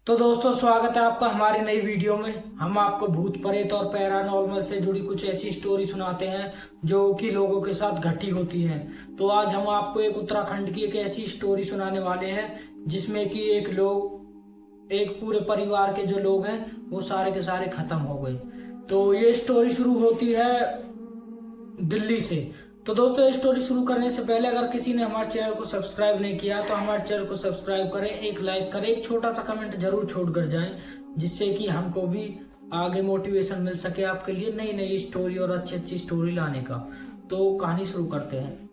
तो दोस्तों स्वागत है आपका हमारी नई वीडियो में। हम आपको भूत प्रेत और पैरानॉर्मल से जुड़ी कुछ ऐसी स्टोरी सुनाते हैं जो कि लोगों के साथ घटी होती हैं। तो आज हम आपको एक उत्तराखंड की एक ऐसी स्टोरी सुनाने वाले हैं जिसमें कि एक पूरे परिवार के जो लोग हैं वो सारे के सारे खत्म हो गए। तो ये स्टोरी शुरू होती है दिल्ली से। तो दोस्तों ये स्टोरी शुरू करने से पहले अगर किसी ने हमारे चैनल को सब्सक्राइब नहीं किया तो हमारे चैनल को सब्सक्राइब करें, एक लाइक करें, एक छोटा सा कमेंट जरूर छोड़ कर जाएं जिससे कि हमको भी आगे मोटिवेशन मिल सके आपके लिए नई नई स्टोरी और अच्छी अच्छी स्टोरी लाने का। तो कहानी शुरू करते हैं।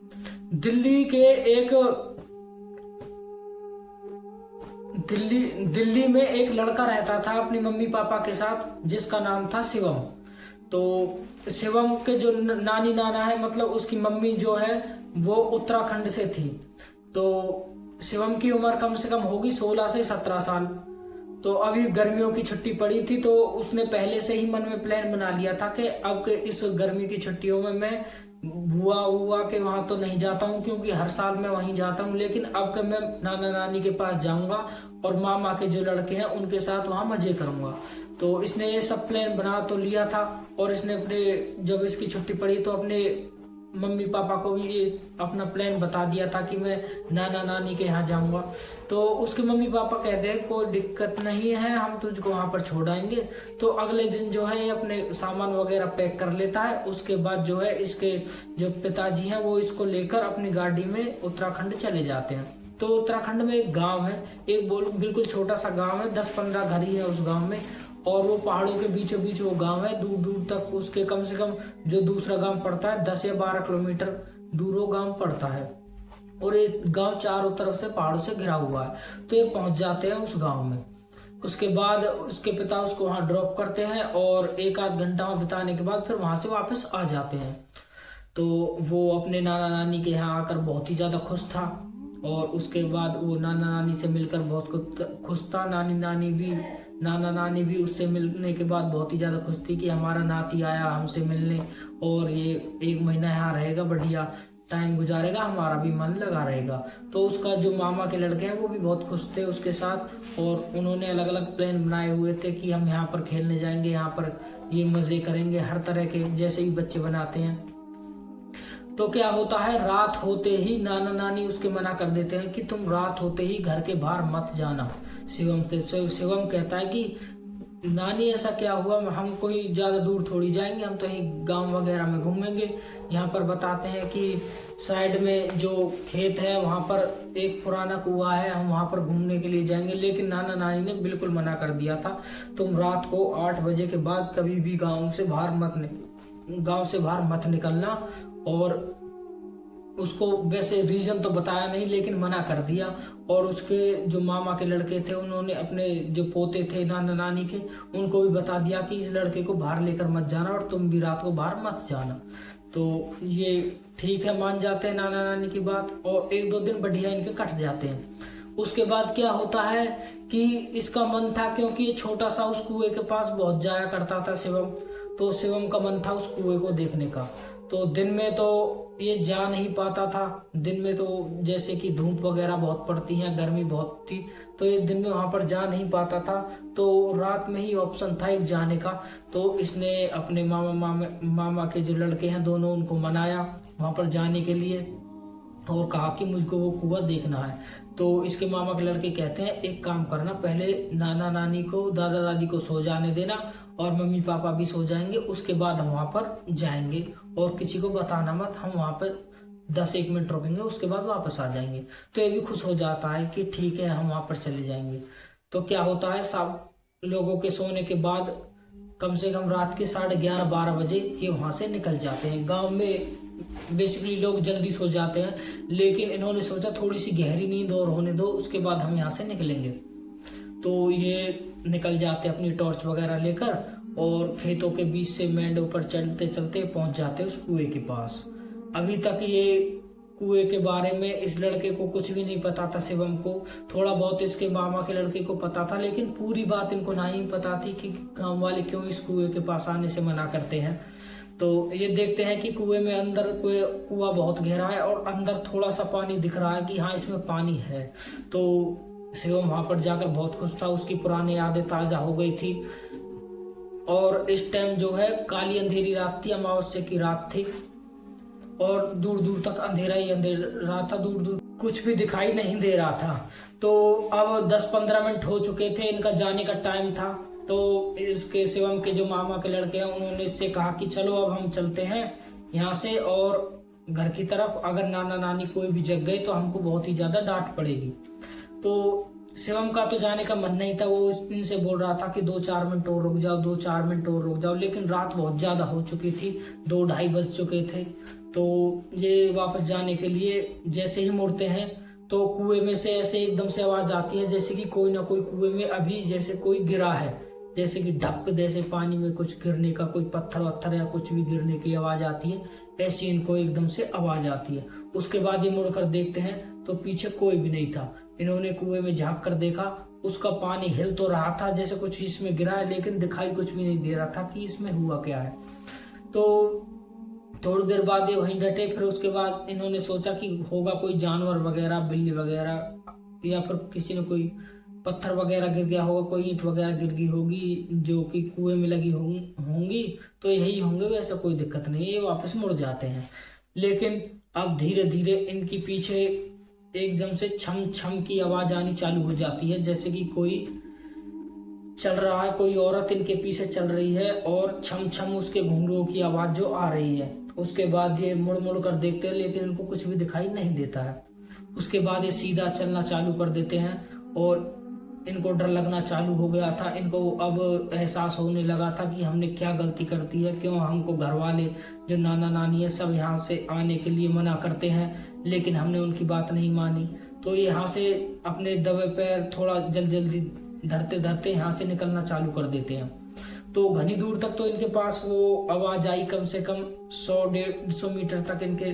दिल्ली में एक लड़का रहता था अपनी मम्मी पापा के साथ जिसका नाम था शिवम। तो शिवम के जो नानी नाना है मतलब उसकी मम्मी जो है वो उत्तराखंड से थी। तो शिवम की उम्र कम से कम होगी 16 से 17 साल। तो अभी गर्मियों की छुट्टी पड़ी थी तो उसने पहले से ही मन में प्लान बना लिया था कि अब के इस गर्मी की छुट्टियों में मैं बुआ के वहां तो नहीं जाता हूँ क्योंकि हर साल मैं वहीं जाता हूँ, लेकिन अब के मैं नाना नानी के पास जाऊंगा और मामा के जो लड़के हैं उनके साथ वहां मजे करूंगा। तो इसने ये सब प्लान बना तो लिया था और इसने जब इसकी छुट्टी पड़ी तो अपने मम्मी पापा को भी ये अपना प्लान बता दिया था कि मैं नाना नानी के यहाँ जाऊंगा। तो उसके मम्मी पापा कहते हैं कोई दिक्कत नहीं है, हम तुझको वहां पर छोड़ आएंगे। तो अगले दिन जो है ये अपने सामान वगैरह पैक कर लेता है। उसके बाद जो है इसके जो पिताजी हैं वो इसको लेकर अपनी गाड़ी में उत्तराखंड चले जाते हैं। तो उत्तराखंड में एक गाँव है, बिल्कुल छोटा सा गाँव है, 10-15 घर ही है उस गाँव में और वो पहाड़ों के बीचों बीच वो गांव है। दूर दूर तक उसके कम से कम जो दूसरा गांव पड़ता है 10 या 12 किलोमीटर दूर वो गांव पड़ता है और ये गांव चारों तरफ से पहाड़ों से घिरा हुआ है। तो ये पहुंच जाते हैं उस गांव में। उसके बाद उसके पिता उसको वहां ड्रॉप करते हैं और 1-8 घंटा वहां बिताने के बाद फिर वहां से वापस आ जाते हैं। तो वो अपने नाना नानी के यहाँ आकर बहुत ही ज्यादा खुश था और उसके बाद वो नाना नानी से मिलकर बहुत खुश था। नाना नानी भी उससे मिलने के बाद बहुत ही ज़्यादा खुश थी कि हमारा नाती आया हमसे मिलने और ये 1 महीना यहाँ रहेगा, बढ़िया टाइम गुजारेगा, हमारा भी मन लगा रहेगा। तो उसका जो मामा के लड़के हैं वो भी बहुत खुश थे उसके साथ और उन्होंने अलग अलग प्लान बनाए हुए थे कि हम यहाँ पर खेलने जाएंगे, यहाँ पर ये मज़े करेंगे, हर तरह के जैसे भी बच्चे बनाते हैं। तो क्या होता है, रात होते ही नाना नानी उसके मना कर देते हैं कि तुम रात होते ही घर के बाहर मत जाना शिवम से। शिवम कहता है कि नानी ऐसा क्या हुआ, हम कोई ज्यादा दूर थोड़ी जाएंगे, हम तो यहीं गांव वगैरह में घूमेंगे। यहाँ पर बताते हैं कि साइड में जो खेत है वहां पर एक पुराना कुआं है, हम वहां पर घूमने के लिए जाएंगे। लेकिन नाना नानी ने बिल्कुल मना कर दिया था, तुम रात को 8 बजे के बाद कभी भी गाँव से बाहर मत निकलना। और उसको वैसे रीजन तो बताया नहीं लेकिन मना कर दिया। और उसके जो मामा के लड़के थे उन्होंने अपने जो पोते थे नाना नानी के उनको भी बता दिया कि इस लड़के को बाहर लेकर मत जाना और तुम भी रात को बाहर मत जाना। तो ये ठीक है, मान जाते हैं नाना नानी की बात और 1-2 दिन बढ़िया इनके कट जाते हैं। उसके बाद क्या होता है कि इसका मन था, क्योंकि ये छोटा सा उस कुएं के पास बहुत जाया करता था शिवम, तो शिवम का मन था उस कुएं को देखने का। तो दिन में तो ये जा नहीं पाता था, दिन में तो जैसे कि धूप वगैरह बहुत पड़ती है, गर्मी बहुत थी, तो ये दिन में वहां पर जा नहीं पाता था। तो रात में ही ऑप्शन था एक जाने का। तो इसने अपने मामा के जो लड़के हैं दोनों, उनको मनाया वहां पर जाने के लिए और कहा कि मुझको वो कुआं देखना है। तो इसके मामा के लड़के कहते हैं एक काम करना, पहले नाना नानी को दादा दादी को सो जाने देना और मम्मी पापा भी सो जाएंगे, उसके बाद हम वहां पर जाएंगे और किसी को बताना मत, हम वहां पर 10-1 मिनट रुकेंगे उसके बाद वापस आ जाएंगे। तो ये भी खुश हो जाता है कि ठीक है हम वहां पर चले जाएंगे। तो क्या होता है, सब लोगों के सोने के बाद कम से कम रात के 11:30-12 बजे ये वहां से निकल जाते हैं। गाँव में बेसिकली लोग जल्दी सो जाते हैं लेकिन इन्होंने सोचा थोड़ी सी गहरी नींद और होने दो, उसके बाद हम यहाँ से निकलेंगे। तो ये निकल जाते अपनी टॉर्च वगैरह लेकर और खेतों के बीच से मेंढों पर चलते चलते पहुंच जाते उस कुएं के पास। अभी तक ये कुएं के बारे में इस लड़के को कुछ भी नहीं पता था, शिवम को थोड़ा बहुत इसके मामा के लड़के को पता था, लेकिन पूरी बात इनको नहीं पता थी कि गाँव वाले क्यों इस कुएं के पास आने से मना करते हैं। तो ये देखते हैं कि कुएं में अंदर कुआं बहुत गहरा है और अंदर थोड़ा सा पानी दिख रहा है कि हाँ इसमें पानी है। तो शिवम वहां पर जाकर बहुत खुश था, उसकी पुरानी यादें ताजा हो गई थी। और इस टाइम जो है काली अंधेरी रात थी, अमावस्या की रात थी और दूर दूर तक अंधेरा ही अंधेरा था, दूर दूर कुछ भी दिखाई नहीं दे रहा था। तो अब 10-15 मिनट हो चुके थे, इनका जाने का टाइम था। तो इसके शिवम के जो मामा के लड़के हैं उन्होंने इससे कहा कि चलो अब हम चलते हैं यहाँ से और घर की तरफ, अगर नाना नानी कोई भी जग गए तो हमको बहुत ही ज्यादा डांट पड़ेगी। तो शिवम का तो जाने का मन नहीं था, वो इनसे बोल रहा था कि 2-4 मिनट और रुक जाओ, 2-4 मिनट और रुक जाओ, लेकिन रात बहुत ज्यादा हो चुकी थी, 2-2:30 बज चुके थे। तो ये वापस जाने के लिए जैसे ही मुड़ते हैं तो कुएं में से ऐसे एकदम से आवाज आती है जैसे कि कोई ना कोई कुएं में अभी जैसे कोई गिरा है, जैसे कि ढप जैसे पानी में कुछ गिरने का, कोई पत्थर वत्थर या कुछ भी गिरने की आवाज आती है, ऐसी इनको एकदम से आवाज आती है। उसके बाद ये मुड़कर देखते हैं तो पीछे कोई भी नहीं था। इन्होंने कुएं में झांक कर देखा, उसका पानी हिल तो रहा था जैसे कुछ इसमें गिरा है, लेकिन दिखाई कुछ भी नहीं दे रहा था कि इसमें हुआ क्या है। तो थोड़ी देर बाद ये वहीं डटे। फिर उसके बाद इन्होंने सोचा कि होगा कोई जानवर वगैरह, बिल्ली वगैरह, या फिर किसी ने कोई पत्थर वगैरह गिर गया होगा, कोई ईंट वगैरह गिर गई होगी जो कि कुएं में लगी होंगी, तो यही होंगे, वैसा कोई दिक्कत नहीं है, ये वापस मुड़ जाते हैं। लेकिन अब धीरे धीरे इनके पीछे एकदम से छम छम की आवाज आनी चालू हो जाती है, जैसे कि कोई चल रहा है, कोई औरत इनके पीछे चल रही है और छम छम उसके घुंघरूओं की आवाज जो आ रही है। उसके बाद ये मुड़ मुड़ कर देखते हैं, लेकिन इनको कुछ भी दिखाई नहीं देता है। उसके बाद ये सीधा चलना चालू कर देते हैं और इनको डर लगना चालू हो गया था। इनको अब एहसास होने लगा था कि हमने क्या गलती कर दी है, क्यों हमको घर वाले जो नाना नानी है सब यहाँ से आने के लिए मना करते हैं, लेकिन हमने उनकी बात नहीं मानी। तो यहाँ से अपने दबे पैर थोड़ा जल्दी धरते धरते यहाँ से निकलना चालू कर देते हैं। तो घनी दूर तक तो इनके पास वो आवाज आई, कम से कम 100-150 मीटर तक इनके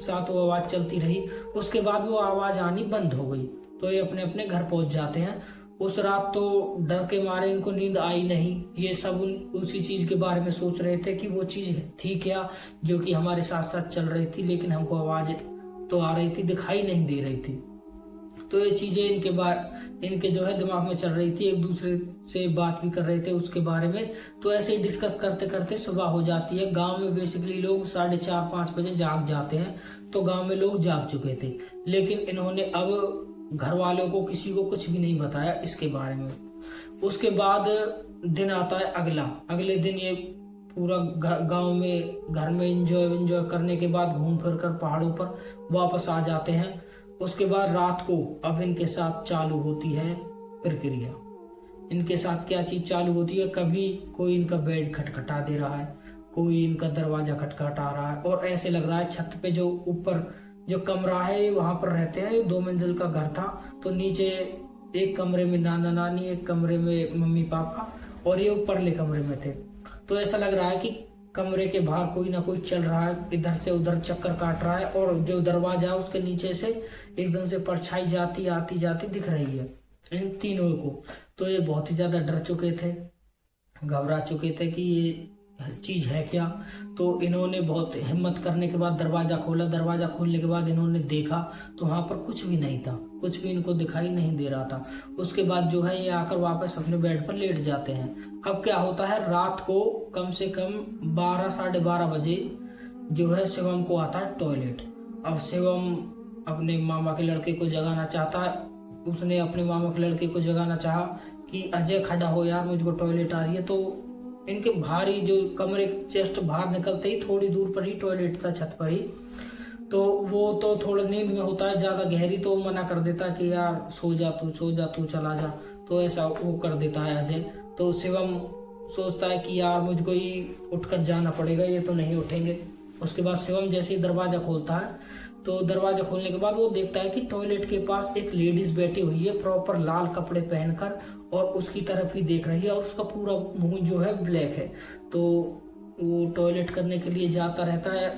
साथ वो आवाज चलती रही। उसके बाद वो आवाज आनी बंद हो गई। तो ये अपने अपने घर पहुंच जाते हैं। उस रात तो डर के मारे इनको नींद आई नहीं। ये सब उसी चीज के बारे में सोच रहे थे कि वो चीज थी क्या जो कि हमारे साथ साथ चल रही थी, लेकिन हमको आवाज तो आ रही थी, दिखाई नहीं दे रही थी। तो ये चीजें इनके जो है दिमाग में चल रही थी, एक दूसरे से बात भी कर रहे थे उसके बारे में। तो ऐसे ही डिस्कस करते करते सुबह हो जाती है। गांव में बेसिकली लोग 4:30-5 बजे जाग जाते हैं, तो गांव में लोग जाग चुके थे, लेकिन इन्होंने अब घर वालों को किसी को कुछ भी नहीं बताया इसके बारे में। उसके बाद दिन आता है अगले दिन ये पूरा गांव में घर में एंजॉय करने के बाद घूम फिर कर पहाड़ों पर वापस आ जाते हैं। उसके बाद रात को अब इनके साथ चालू होती है प्रक्रिया। इनके साथ क्या चीज चालू होती है, कभी कोई इनका बेड खटखटा दे रहा है, कोई इनका दरवाजा खटखटा रहा है, और ऐसे लग रहा है छत पे जो ऊपर जो कमरा है वहां पर रहते हैं। 2 मंजिल का घर था, तो नीचे एक कमरे में नाना नानी, एक कमरे में मम्मी पापा, और ये ऊपरले कमरे में थे। तो ऐसा लग रहा है कि कमरे के बाहर कोई ना कोई चल रहा है, इधर से उधर चक्कर काट रहा है, और जो दरवाजा है उसके नीचे से एकदम से परछाई आती जाती दिख रही है इन तीनों को। तो ये बहुत ही ज्यादा डर चुके थे, घबरा चुके थे कि ये चीज है क्या। तो इन्होंने बहुत हिम्मत करने के बाद दरवाजा खोला। दरवाजा खोलने के बाद इन्होंने देखा तो वहां पर कुछ भी नहीं था, कुछ भी इनको दिखाई नहीं दे रहा था। उसके बाद जो है ये आकर वापस अपने बेड पर लेट जाते हैं। अब क्या होता है, रात को कम से कम 12-12:30 बजे जो है शिवम को आता है टॉयलेट। अब शिवम अपने मामा के लड़के को जगाना चाहता है। उसने अपने मामा के लड़के को जगाना चाहा कि अजय खड़ा हो यार, मुझको टॉयलेट आ रही है। तो इनके बाहर ही जो कमरे जस्ट बाहर निकलते ही थोड़ी दूर पर ही टॉयलेट था, छत पर ही। तो वो तो थोड़ा नींद में होता है ज्यादा गहरी, तो मना कर देता है कि यार सो जा तू चला जा। तो ऐसा वो कर देता है अजय। तो शिवम सोचता है कि यार मुझको ही उठकर जाना पड़ेगा, ये तो नहीं उठेंगे। उसके बाद शिवम जैसे ही दरवाजा खोलता है, तो दरवाजा खोलने के बाद वो देखता है कि टॉयलेट के पास एक लेडीज बैठी हुई है, प्रॉपर लाल कपड़े पहनकर, और उसकी तरफ ही देख रही है, और उसका पूरा मुंह जो है ब्लैक है। तो वो टॉयलेट करने के लिए जाता रहता है।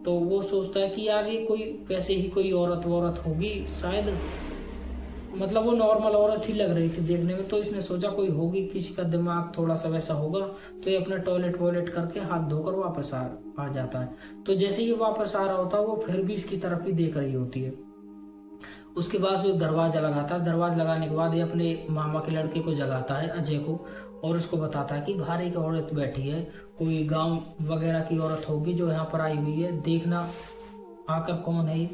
तो वो सोचता है कि यार ये कोई वैसे ही कोई औरत होगी शायद, मतलब वो नॉर्मल औरत ही लग रही थी देखने में। तो इसने सोचा कोई होगी, किसी का दिमाग थोड़ा सा वैसा होगा। तो ये अपना टॉयलेट करके हाथ धोकर वापस आ जाता है। तो जैसे ये वापस आ रहा होता है, वो फिर भी इसकी तरफ ही देख रही होती है। उसके बाद वो दरवाजा लगाता है। दरवाजा लगाने के बाद ये अपने मामा के लड़के को जगाता है, अजय को, और उसको बताता है कि बाहर एक औरत बैठी है, कोई गांव वगैरह की औरत होगी जो यहाँ पर आई हुई है, देखना आकर कौन है।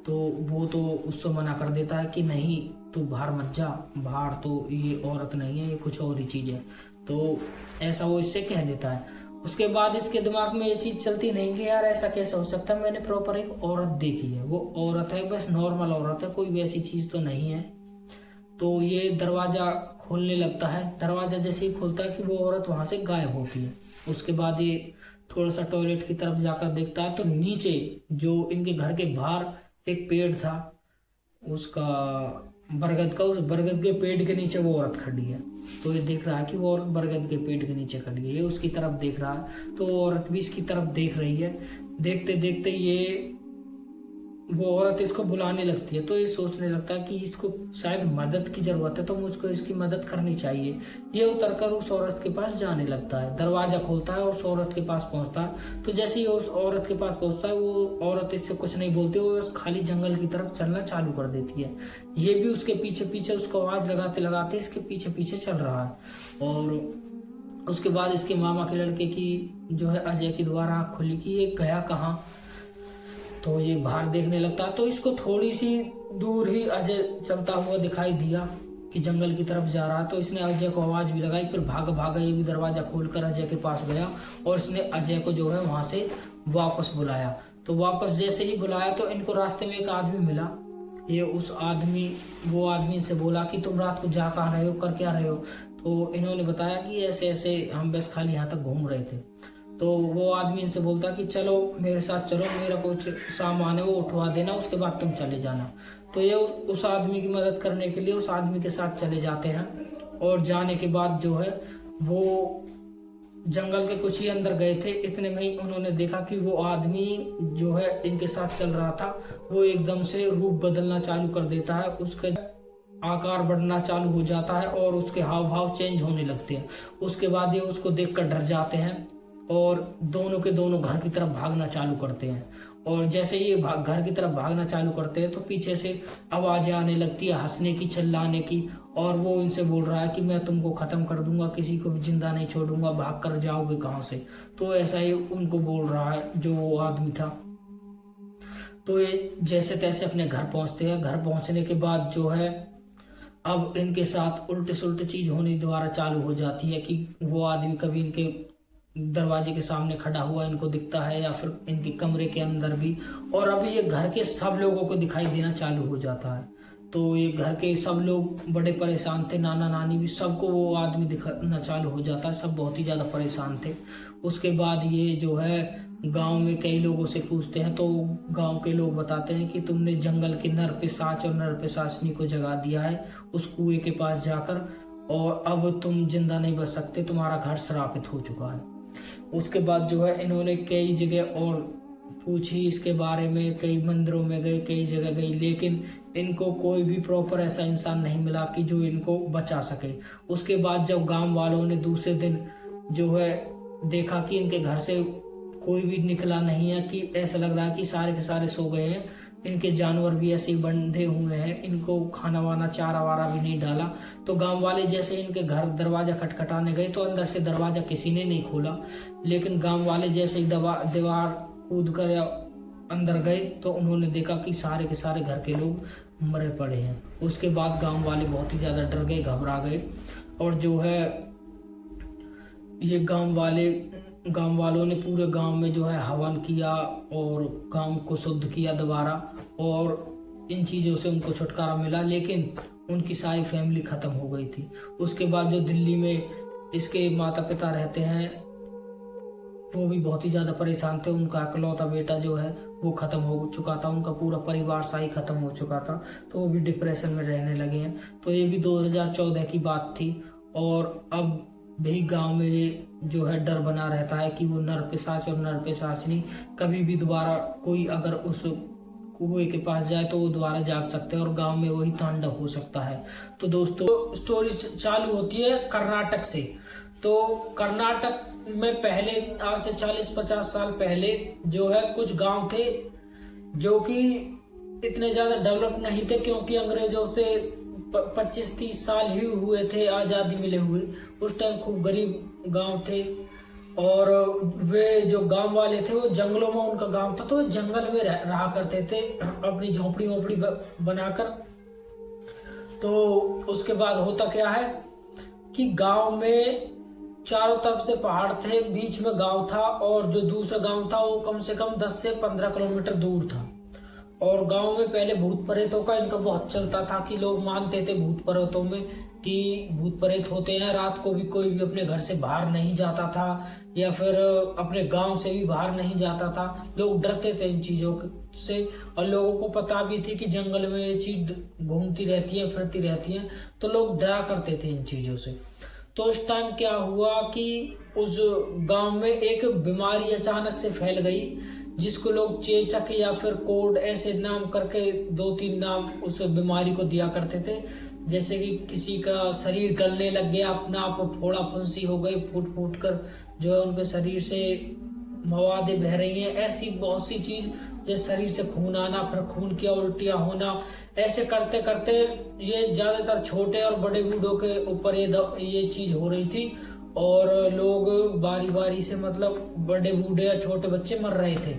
तो वो तो उससे मना कर देता है कि नहीं, तू बाहर मत जा, बाहर तो ये औरत नहीं है, ये कुछ और ही चीज़ है। तो ऐसा वो इससे कह देता है। उसके बाद इसके दिमाग में ये चीज़ चलती नहीं कि यार ऐसा कैसे हो सकता है, मैंने प्रॉपर एक औरत देखी है, वो औरत है, बस नॉर्मल औरत है, कोई वैसी चीज़ तो नहीं है। तो ये दरवाज़ा खोलने लगता है। दरवाज़ा जैसे ही खोलता है कि वो औरत वहाँ से गायब होती है। उसके बाद ये थोड़ा सा टॉयलेट की तरफ जाकर देखता है तो नीचे जो इनके घर के बाहर एक पेड़ था उसका, बरगद का, उस बरगद के पेड़ के नीचे वो औरत खड़ी है। तो ये देख रहा है कि वो औरत बरगद के पेड़ के नीचे खड़ी है, ये उसकी तरफ देख रहा है, तो वो औरत भी इसकी तरफ देख रही है। देखते देखते ये वो औरत इसको बुलाने लगती है। तो ये सोचने लगता है कि इसको शायद मदद की जरूरत है, तो मुझको इसकी मदद करनी चाहिए। ये उतरकर उस औरत के पास जाने लगता है, दरवाजा खोलता है और उस औरत के पास पहुंचता है। तो जैसे ही उस औरत के पास पहुंचता है, वो औरत इससे कुछ नहीं बोलती, वो बस खाली जंगल की तरफ चलना चालू कर देती है। ये भी उसके पीछे पीछे उसको आवाज लगाते लगाते इसके पीछे पीछे चल रहा है। और उसके बाद इसके मामा के लड़के की जो है अजय की दोबारा आँख खुली कि ये गया कहाँ। तो ये बाहर देखने लगता है, तो इसको थोड़ी सी दूर ही अजय चलता हुआ दिखाई दिया कि जंगल की तरफ जा रहा है। तो इसने अजय को आवाज भी लगाई, फिर भागा ये भी दरवाजा खोलकर अजय के पास गया और इसने अजय को जो है वहां से वापस बुलाया। तो वापस जैसे ही बुलाया तो इनको रास्ते में एक आदमी मिला। ये वो आदमी से बोला कि तुम रात को जा कहाँ रहे हो, कर क्या रहे हो। तो इन्होंने बताया कि ऐसे ऐसे हम बस खाली यहाँ तक घूम रहे थे। तो वो आदमी इनसे बोलता कि चलो मेरे साथ चलो, मेरा कुछ सामान है वो उठवा देना, उसके बाद तुम चले जाना। तो ये उस आदमी की मदद करने के लिए उस आदमी के साथ चले जाते हैं। और जाने के बाद जो है वो जंगल के कुछ ही अंदर गए थे, इतने में ही उन्होंने देखा कि वो आदमी जो है इनके साथ चल रहा था वो एकदम से रूप बदलना चालू कर देता है, उसका आकार बढ़ना चालू हो जाता है और उसके हाव भाव चेंज होने लगते हैं। उसके बाद ये उसको देखकर डर जाते हैं और दोनों के दोनों घर की तरफ भागना चालू करते हैं। और जैसे ये घर की तरफ भागना चालू करते हैं तो पीछे से आवाजें आने लगती है, हंसने की, चिल्लाने की, और वो इनसे बोल रहा है कि मैं तुमको खत्म कर दूंगा, किसी को भी जिंदा नहीं छोड़ूंगा, भाग कर जाओगे कहाँ से। तो ऐसा ही उनको बोल रहा है जो वो आदमी था। तो ये जैसे तैसे अपने घर पहुंचते हैं। घर पहुंचने के बाद जो है अब इनके साथ उल्टे सुलटे चीज होनी दोबारा चालू हो जाती है कि वो आदमी कभी इनके दरवाजे के सामने खड़ा हुआ इनको दिखता है या फिर इनके कमरे के अंदर भी, और अभी ये घर के सब लोगों को दिखाई देना चालू हो जाता है। तो ये घर के सब लोग बड़े परेशान थे, नाना नानी भी, सबको वो आदमी दिखाना चालू हो जाता है, सब बहुत ही ज्यादा परेशान थे। उसके बाद ये जो है गांव में कई लोगों से पूछते हैं तो गांव के लोग बताते हैं कि तुमने जंगल के नर पिशाच और नर पिशाचनी को जगा दिया है उस कुएं के पास जाकर, और अब तुम जिंदा नहीं बच सकते, तुम्हारा घर श्रापित हो चुका है। उसके बाद जो है इन्होंने कई जगह और पूछी इसके बारे में, कई मंदिरों में गए, कई जगह गई, लेकिन इनको कोई भी प्रॉपर ऐसा इंसान नहीं मिला कि जो इनको बचा सके। उसके बाद जब गांव वालों ने दूसरे दिन जो है देखा कि इनके घर से कोई भी निकला नहीं है, कि ऐसा लग रहा है कि सारे के सारे सो गए हैं, इनके जानवर भी ऐसे ही बंधे हुए हैं, इनको खाना वाना चारा वारा भी नहीं डाला। तो गांव वाले जैसे इनके घर दरवाजा खटखटाने गए तो अंदर से दरवाजा किसी ने नहीं खोला, लेकिन गांव वाले जैसे ही दीवार कूद कर या अंदर गए तो उन्होंने देखा कि सारे के सारे घर के लोग मरे पड़े हैं। उसके बाद गांव वाले बहुत ही ज्यादा डर गए, घबरा गए, और जो है ये गांव वालों ने पूरे गांव में जो है हवन किया और गांव को शुद्ध किया दोबारा, और इन चीज़ों से उनको छुटकारा मिला, लेकिन उनकी सारी फैमिली ख़त्म हो गई थी। उसके बाद जो दिल्ली में इसके माता पिता रहते हैं वो भी बहुत ही ज़्यादा परेशान थे, उनका इकलौता बेटा जो है वो ख़त्म हो चुका था, उनका पूरा परिवार सा ही ख़त्म हो चुका था, तो वो भी डिप्रेशन में रहने लगे हैं। तो ये भी 2014 की बात थी, और अब भी गांव में जो है डर बना रहता है कि वो नर पिशाच और नर पिशाचनी कभी भी दोबारा कोई अगर उस कुएं के पास जाए तो वो दोबारा जाग सकते हैं और गांव में वही तांडव हो सकता है। तो दोस्तों स्टोरी चालू होती है कर्नाटक से। तो कर्नाटक में पहले आज से 40-50 साल पहले जो है कुछ गांव थे जो कि इतने ज्यादा डेवलप नहीं थे, क्योंकि अंग्रेजों से 25-30 साल ही हुए थे आजादी मिले हुए। उस टाइम खूब गरीब गांव थे, और वे जो गांव वाले थे वो जंगलों में उनका गांव था, तो वो जंगल में रहा करते थे अपनी झोपड़ी वोपड़ी बनाकर। तो उसके बाद होता क्या है कि गांव में चारों तरफ से पहाड़ थे, बीच में गांव था, और जो दूसरा गांव था वो कम से कम 10 से 15 किलोमीटर दूर था। और गांव में पहले भूत प्रेतों का इनका बहुत चलता था कि लोग मानते थे भूत प्रेतों में कि भूत प्रेत होते हैं। रात को भी कोई भी अपने घर से बाहर नहीं जाता था, या फिर अपने गांव से भी बाहर नहीं जाता था। लोग डरते थे इन चीजों से, और लोगों को पता भी थी कि जंगल में ये चीज घूमती रहती है, फिरती रहती है, तो लोग डरा करते थे इन चीजों से। तो उस टाइम क्या हुआ कि उस गांव में एक बीमारी अचानक से फैल गई, जिसको लोग चेचक या फिर कोड ऐसे नाम करके 2-3 नाम उस बीमारी को दिया करते थे। जैसे कि किसी का शरीर गलने लग गया, अपना आप फोड़ा फुंसी हो गई, फूट फूट कर जो है उनके शरीर से मवादें बह रही हैं, ऐसी बहुत सी चीज, जैसे शरीर से खून आना, फिर खून की उल्टियां होना, ऐसे करते करते ये ज्यादातर छोटे और बड़े बूढ़ों के ऊपर ये चीज हो रही थी। और लोग बारी बारी से, मतलब बड़े बूढ़े या छोटे बच्चे मर रहे थे।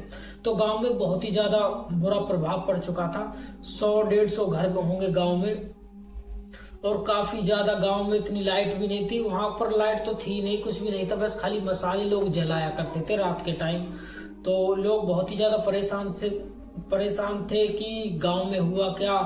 तो गांव में बहुत ही ज्यादा बुरा प्रभाव पड़ चुका था। 100-150 घर होंगे गांव में, और काफी ज्यादा गांव में इतनी लाइट भी नहीं थी। वहां पर लाइट तो थी नहीं, कुछ भी नहीं था, बस खाली मसाले लोग जलाया करते थे रात के टाइम। तो लोग बहुत ही ज्यादा परेशान थे कि गांव में हुआ क्या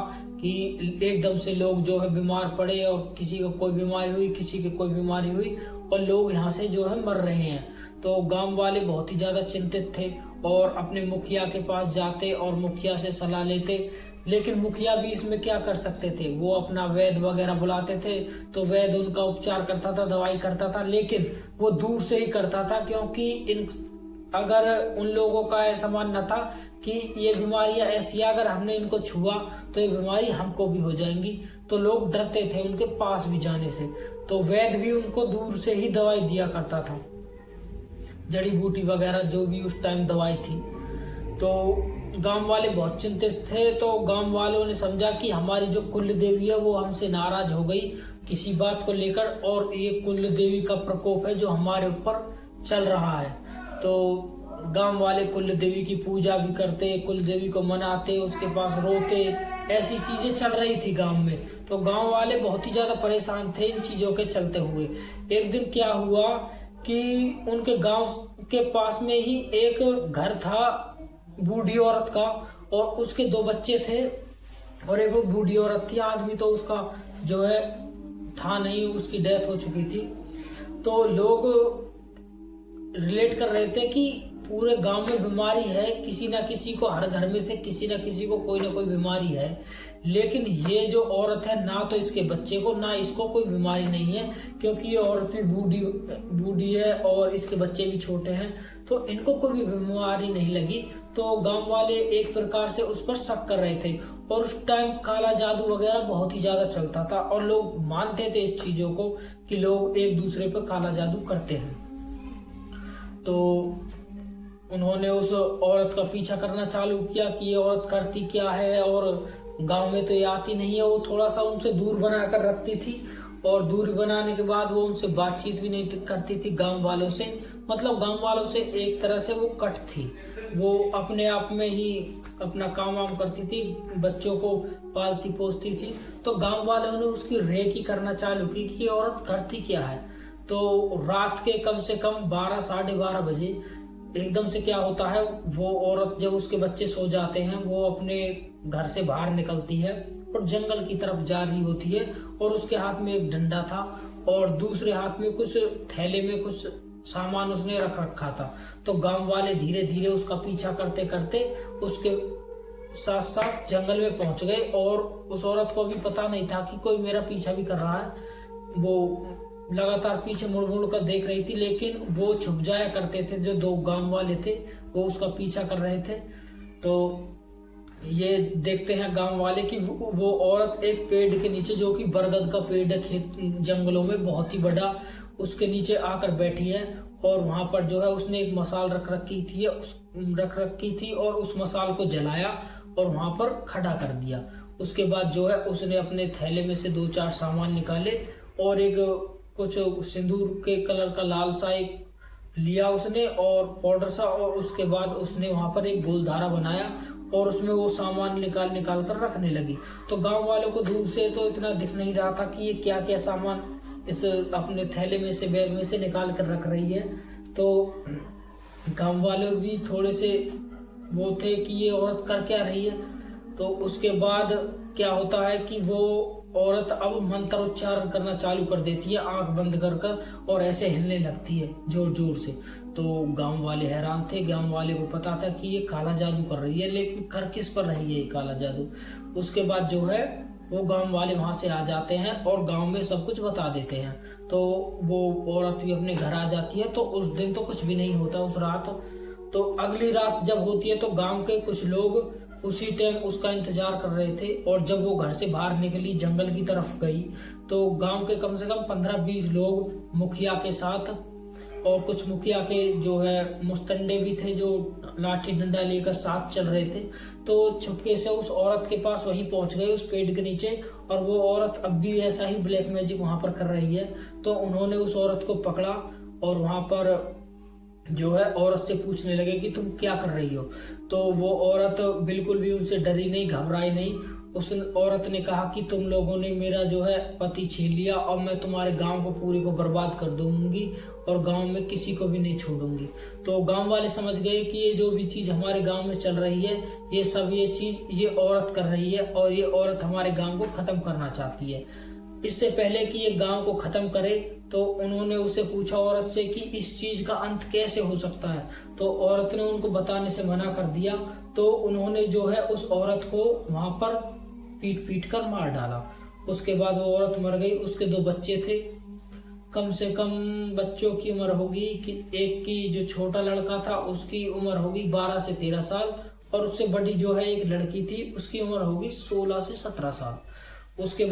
कि एकदम से लोग जो है बीमार पड़े, और किसी को कोई बीमारी हुई, किसी की कोई बीमारी हुई, और लोग यहाँ से जो है मर रहे हैं। तो गांव वाले बहुत ही ज्यादा चिंतित थे, और अपने मुखिया के पास जाते और मुखिया से सलाह लेते। लेकिन मुखिया भी इसमें क्या कर सकते थे, वो अपना वैद्य वगैरह बुलाते थे, तो वैद्य उनका उपचार करता था, दवाई करता था, लेकिन वो दूर से ही करता था, क्योंकि अगर उन लोगों का ऐसा मानना था कि ये बीमारियां ऐसी, अगर हमने इनको छुआ तो ये बीमारी हमको भी हो जाएंगी, तो लोग डरते थे उनके पास भी जाने से। तो वैद्य भी उनको दूर से ही दवाई दिया करता था, जड़ी बूटी वगैरह जो भी उस टाइम दवाई थी। तो गांव वाले बहुत चिंतित थे। तो गांव वालों ने समझा कि हमारी जो कुल देवी है वो हमसे नाराज हो गई किसी बात को लेकर, और ये कुल देवी का प्रकोप है जो हमारे ऊपर चल रहा है। तो गांव वाले कुल देवी की पूजा भी करते, कुल देवी को मनाते, उसके पास रोते, ऐसी चीजें चल रही थी गांव में। तो गांव वाले बहुत ही ज्यादा परेशान थे इन चीजों के चलते हुए। एक दिन क्या हुआ कि उनके गांव के पास में ही एक घर था बूढ़ी औरत का, और उसके 2 बच्चे थे, और एक वो बूढ़ी औरत थी। आदमी तो उसका जो है था नहीं, उसकी डेथ हो चुकी थी। तो लोग रिलेट कर रहे थे कि पूरे गांव में बीमारी है, किसी ना किसी को, हर घर में से किसी ना किसी को कोई ना कोई बीमारी है, लेकिन ये जो औरत है ना तो इसके बच्चे को ना इसको कोई बीमारी नहीं है, क्योंकि ये औरत भी बूढ़ी है और इसके बच्चे भी छोटे हैं, तो इनको कोई भी बीमारी नहीं लगी। तो गांव वाले एक प्रकार से उस पर शक कर रहे थे, और उस टाइम काला जादू वगैरह बहुत ही ज्यादा चलता था, और लोग मानते थे इस चीजों को कि लोग एक दूसरे पर काला जादू करते हैं। तो उन्होंने उस औरत का पीछा करना चालू किया कि ये औरत करती क्या है, और गांव में तो ये आती नहीं है। वो थोड़ा सा उनसे दूर बनाकर रखती थी, और दूरी बनाने के बाद वो उनसे बातचीत भी नहीं करती थी गांव वालों से। मतलब गांव वालों से एक तरह से वो कट थी, वो अपने आप में ही अपना काम वाम करती थी, बच्चों को पालती पोसती थी। तो गांव वालों ने उसकी रेकी करना चालू की कि ये औरत करती क्या है। तो रात के कम से कम 12 साढ़े 12 बजे एकदम से क्या होता है, वो औरत जब उसके बच्चे सो जाते हैं, वो अपने घर से बाहर निकलती है और जंगल की तरफ जा रही होती है, और उसके हाथ में एक डंडा था, और दूसरे हाथ में कुछ थैले में कुछ सामान उसने रख रखा था। तो गांव वाले धीरे धीरे उसका पीछा करते करते उसके साथ साथ जंगल में पहुंच गए, और उस औरत को भी पता नहीं था कि कोई मेरा पीछा भी कर रहा है। वो लगातार पीछे मुड़ मुड़ कर देख रही थी, लेकिन वो छुप जाया करते थे। जो 2 गांव वाले थे वो उसका पीछा कर रहे थे। तो ये देखते हैं गांव वाले कि वो औरत एक पेड़ के नीचे, जो कि बरगद का पेड़ है खेत जंगलों में बहुत ही बड़ा, उसके नीचे आकर बैठी है, और वहां पर जो है उसने एक मसाल रख रखी थी और उस मसाल को जलाया, और वहां पर खड़ा कर दिया। उसके बाद जो है उसने अपने थैले में से 2-4 सामान निकाले और एक कुछ सिंदूर के कलर का लाल सा एक लिया उसने और पाउडर सा, और उसके बाद उसने वहां पर एक गोलधारा बनाया और उसमें वो सामान निकाल निकाल कर रखने लगी। तो गांव वालों को दूर से तो इतना दिख नहीं रहा था कि ये क्या क्या सामान इस अपने थैले में से, बैग में से निकाल कर रख रही है। तो गांव वाले भी थोड़े से वो थे कि ये औरत कर क्या रही है। तो उसके बाद क्या होता है कि वो औरत अब मंत्र उच्चारण करना चालू कर देती है आंख बंद कर कर, और ऐसे हिलने लगती है जोर जोर से। तो गांव वाले हैरान थे। गांव वाले को पता था कि ये काला जादू कर रही है, लेकिन कर किस पर रही है ये काला जादू। उसके बाद जो है वो गांव वाले वहां से आ जाते हैं और गांव में सब कुछ बता देते हैं। तो वो औरत भी अपने घर आ जाती है। तो उस दिन तो कुछ भी नहीं होता उस रात। तो अगली रात जब होती है तो गांव के कुछ लोग उसी टाइम उसका इंतजार कर रहे थे, और जब वो घर से बाहर निकली जंगल की तरफ गई तो गांव के कम से कम 15-20 लोग मुखिया के साथ, और कुछ मुखिया के जो है मुस्तंडे भी थे जो लाठी डंडा लेकर साथ चल रहे थे। तो छुपके से उस औरत के पास वहीं पहुंच गए उस पेड़ के नीचे, और वो औरत अब भी ऐसा ही ब्लैक मैजिक वहां पर कर रही है। तो उन्होंने उस औरत को पकड़ा और वहां पर जो है औरत से पूछने लगे कि तुम क्या कर रही हो। तो वो औरत बिल्कुल भी उनसे डरी नहीं, घबराई नहीं। उस औरत ने कहा कि तुम लोगों ने मेरा जो है पति छीन लिया और मैं तुम्हारे गांव को पूरे को बर्बाद कर दूंगी और गांव में किसी को भी नहीं छोड़ूंगी। तो गांव वाले समझ गए कि ये जो भी चीज हमारे गांव में चल रही है ये सब ये चीज ये औरत कर रही है, और ये औरत हमारे गांव को खत्म करना चाहती है। इससे पहले कि ये गांव को खत्म करे तो उन्होंने उसे पूछा औरत से कि इस चीज का अंत कैसे हो सकता है। तो औरत ने उनको बताने से मना कर दिया। तो उन्होंने जो है उस औरत को वहां पर पीट पीट कर मार डाला। उसके बाद वो औरत मर गई। उसके 2 बच्चे थे। कम से कम बच्चों की उम्र होगी कि एक की जो छोटा लड़का था उसकी उम्र होगी 12 से 13 साल, और उससे बड़ी जो है एक लड़की थी उसकी उम्र होगी 16 से 17 साल। उसके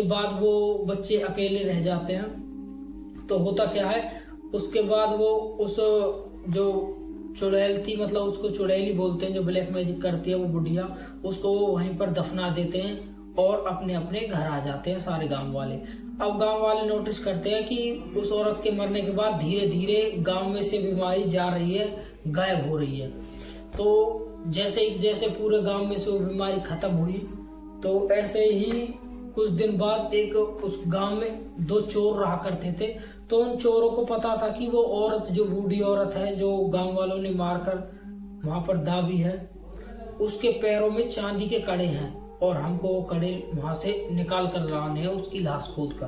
बाद वो बच्चे अकेले रह जाते हैं। तो होता क्या है, उसके बाद वो उस जो चुड़ैल थी, मतलब उसको चुड़ैली बोलते हैं जो ब्लैक मैजिक करती है वो बुढ़िया, उसको वो वहीं पर दफना देते हैं और अपने अपने घर आ जाते हैं सारे गांव वाले। अब गांव वाले नोटिस करते हैं कि उस औरत के मरने के बाद धीरे धीरे गांव में से बीमारी जा रही है, गायब हो रही है। तो जैसे पूरे गांव में से वो बीमारी खत्म हुई, तो ऐसे ही कुछ दिन बाद एक उस गांव में 2 चोर रहा करते थे। तो उन चोरों को पता था कि वो औरत जो बूढ़ी औरत है जो गांव वालों ने मारकर वहां पर दाबी है, उसके पैरों में चांदी के कड़े हैं और हमको वो कड़े वहां से निकाल कर लाने हैं उसकी लाश खोद कर।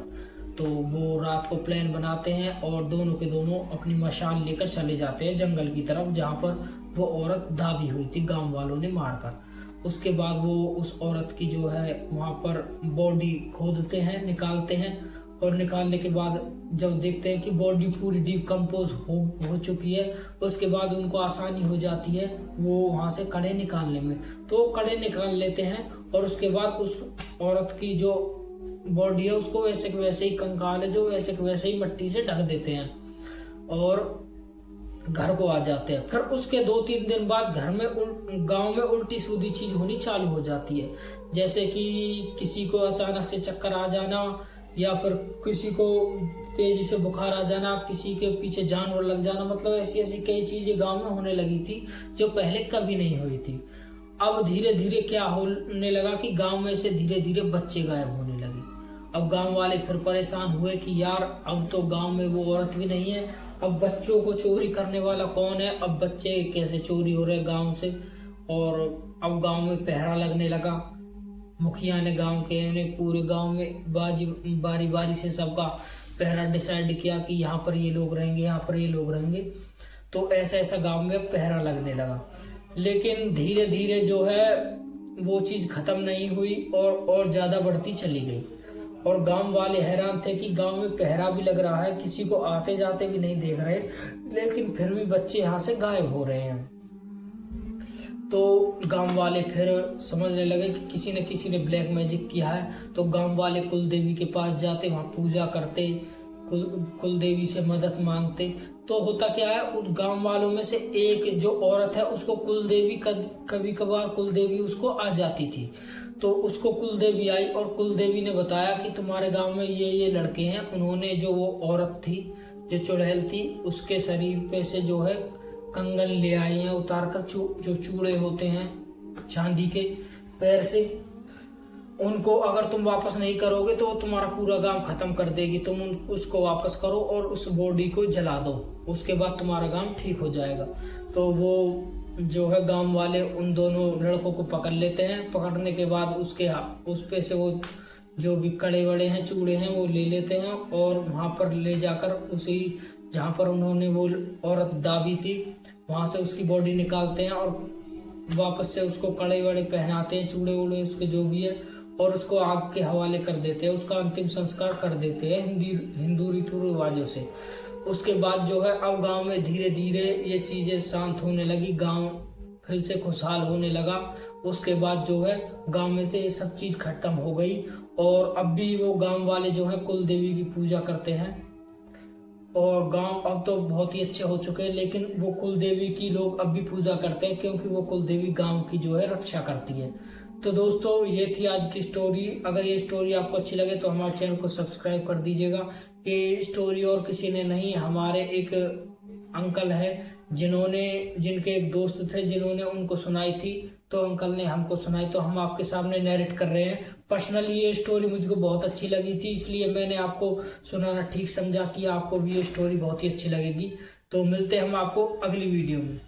तो वो रात को प्लान बनाते हैं और दोनों के दोनों अपनी मशाल लेकर चले जाते हैं जंगल की तरफ जहां पर वो औरत दाबी हुई थी गांव वालों ने मारकर। उसके बाद वो उस औरत की जो है वहां पर बॉडी खोदते हैं, निकालते हैं, और निकालने के बाद जब देखते हैं कि बॉडी पूरी डिकम्पोज हो चुकी है, उसके बाद उनको आसानी हो जाती है वो वहां से कड़े निकालने में। तो कड़े निकाल लेते हैं और उसके बाद उस औरत की जो बॉडी है उसको वैसे के वैसे ही, कंकाल है जो वैसे के वैसे ही मट्टी से ढक देते हैं और घर को आ जाते हैं। फिर उसके 2-3 दिन बाद घर में गांव में उल्टी सीधी चीज होनी चालू हो जाती है, जैसे कि किसी को अचानक से चक्कर आ जाना, या फिर किसी को तेजी से बुखार आ जाना, किसी के पीछे जानवर लग जाना। मतलब ऐसी ऐसी कई चीजें गांव में होने लगी थी जो पहले कभी नहीं हुई थी। अब धीरे धीरे क्या होने लगा कि गांव में से धीरे धीरे बच्चे गायब होने लगे। अब गांव वाले फिर परेशान हुए कि यार अब तो गांव में वो औरत भी नहीं है, अब बच्चों को चोरी करने वाला कौन है, अब बच्चे कैसे चोरी हो रहे गांव से। और अब गांव में पहरा लगने लगा। मुखिया ने गांव के ने पूरे गांव में बारी बारी से सबका पहरा डिसाइड किया कि यहाँ पर ये लोग रहेंगे, यहाँ पर ये लोग रहेंगे। तो ऐसा ऐसा गांव में पहरा लगने लगा। लेकिन धीरे धीरे जो है वो चीज खत्म नहीं हुई और ज्यादा बढ़ती चली गई। और गांव वाले हैरान थे कि गांव में पहरा भी लग रहा है, किसी को आते जाते भी नहीं देख रहे, लेकिन फिर भी बच्चे यहाँ से गायब हो रहे हैं। तो गांव वाले फिर समझने लगे कि किसी ने ब्लैक मैजिक किया है। तो गांव वाले कुल देवी के पास जाते, वहां पूजा करते, कुल देवी से मदद मांगते। तो होता क्या है, उस गांव वालों में से एक जो औरत है उसको कुलदेवी, कभी कभार कुलदेवी उसको आ जाती थी। तो उसको कुलदेवी आई और कुलदेवी ने बताया कि तुम्हारे गांव में ये लड़के हैं। उन्होंने जो वो औरत थी जो चुड़ैल थी उसके शरीर पे से जो है कंगन ले आए हैं उतार कर, जो चूड़े होते हैं चांदी के पैर से, उनको अगर तुम वापस नहीं करोगे तो तुम्हारा पूरा गांव खत्म कर देगी। तुम उसको वापस करो और उस बॉडी को जला दो, उसके बाद तुम्हारा गांव ठीक हो जाएगा। तो वो जो है गांव वाले उन दोनों लड़कों को पकड़ लेते हैं। पकड़ने के बाद उस पे से वो जो भी कड़े वड़े हैं, चूड़े हैं, वो ले लेते हैं और वहां पर ले जाकर उसी जहां पर उन्होंने वो औरत दाबी थी वहां से उसकी बॉडी निकालते हैं और वापस से उसको कड़े वड़े पहनाते हैं, चूड़े वूड़े उसके जो भी है, और उसको आग के हवाले कर देते हैं। उसका अंतिम संस्कार कर देते हैं हिंदू रीति रिवाजों से। उसके बाद जो है अब गांव में धीरे धीरे ये चीजें शांत होने लगी, गांव फिर से खुशहाल होने लगा। उसके बाद जो है गांव में से ये सब चीज खत्म हो गई और अब भी वो गांव वाले जो है कुल देवी की पूजा करते हैं और गांव अब तो बहुत ही अच्छे हो चुके हैं। लेकिन वो कुल देवी की लोग अब भी पूजा करते हैं क्योंकि वो कुल देवी गांव की जो है रक्षा करती है। तो दोस्तों ये थी आज की स्टोरी। अगर ये स्टोरी आपको अच्छी लगे तो हमारे चैनल को सब्सक्राइब कर दीजिएगा। ये स्टोरी और किसी ने नहीं, हमारे एक अंकल है जिनके एक दोस्त थे जिन्होंने उनको सुनाई थी, तो अंकल ने हमको सुनाई तो हम आपके सामने नैरेट कर रहे हैं। पर्सनली ये स्टोरी मुझको बहुत अच्छी लगी थी, इसलिए मैंने आपको सुनाना ठीक समझा कि आपको भी ये स्टोरी बहुत ही अच्छी लगेगी। तो मिलते हैं हम आपको अगली वीडियो में।